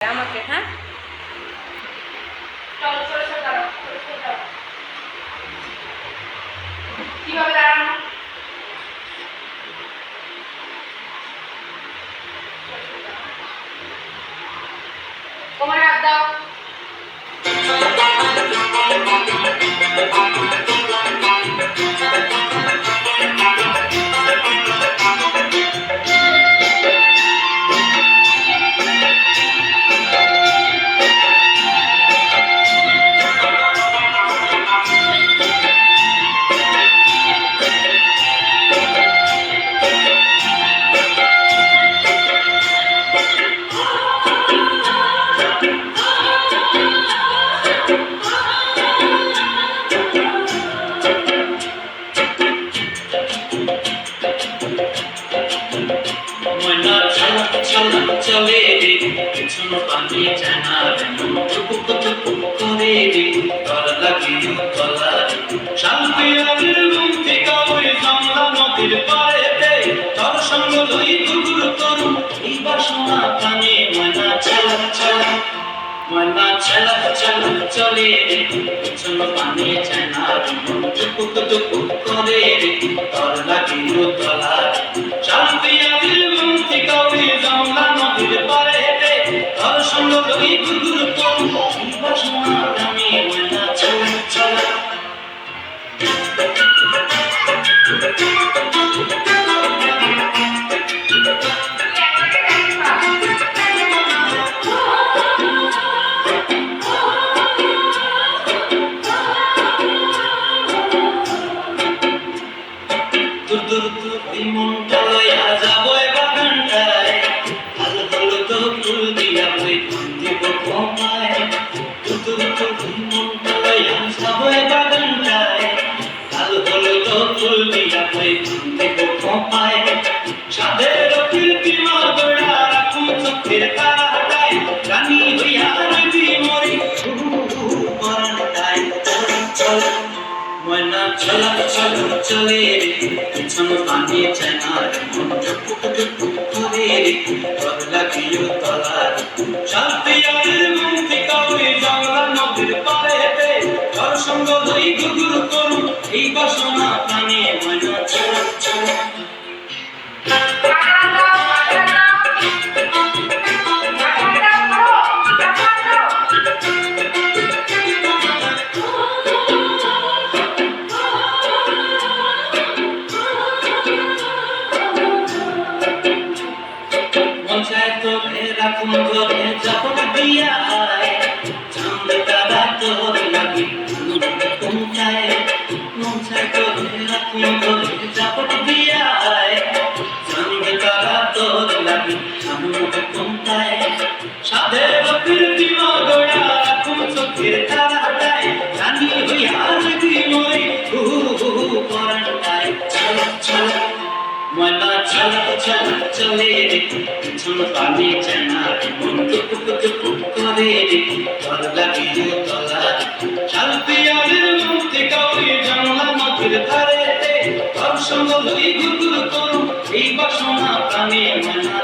আমাকে হ্যাঁ চলো সরে সরে দাঁড়াও কিভাবে দাঁড়ানো কোমরে হাত দাও চলে রে পিছন পানি জানা টুকু টুকু করে রে তর লাগিও তলা শান্তি আগের ঘুম থেকে ওই জমলা নদীর পাড়েতে তোর সঙ্গ লই গুগুর করু এই বাসনা কানে ময়না চলা চলা ময়না চলা চলা চলে রে পিছন পানি জানা টুকু টুকু করে রে তর লাগিও তলা শান্তি আগের ঘুম থেকে ওই জমলা নদীর পাড়েতে তোর সঙ্গ লই গুগুর করু এই বাসনা কানে ময়না চলা চলা দূর দূর দূর মনটা লইয়া যাবো বাগানটায় হাল হলো তো ফুল দিয়া বই দিব কমায় দূর দূর দূর মনটা লইয়া যাবো বাগানটায় হাল হলো তো ফুল দিয়া বই দিব কমায় সাধের কীর্তিমা গোড়া রাখুন চোখের তারাটায় রানী হইয়া রবি মরি পরানটায় চল ময়না চলা চলা চলে রে পিছন পানি জানা টুকু করে রে তোর লাগিও তলা শান্তি আগের ঘুম থেকে ওই জঙ্গলা নদীর পাড়েতে তোর সঙ্গ লই গুগুর করু এই বাসনা প্রাণে ময়না চলা চলা রাখুন ঘরে যখন দিয়া আয় চাঁদ তারা তোর লাগি কোনটায় মনসায় তোরে রাখুন ঘরে যখন দিয়া আয় চাঁদ তারা তোর লাগি কোনটায় সাধের কীর্তিমা গোড়া রাখুন চোখের তারাটায় রানী হইয়া রবি মরি পরানটায় চলো চলো ময়না চলা চলা চলে রে পিছন পানি জানা টুকু টুকু করে রে তোর লাগিও তলা শান্তি আগের ঘুম থেকে ওই জঙ্গলা নদীর ধারেতে তোর সঙ্গ লই গুগুর করু এই বাসনা প্রাণে ময়না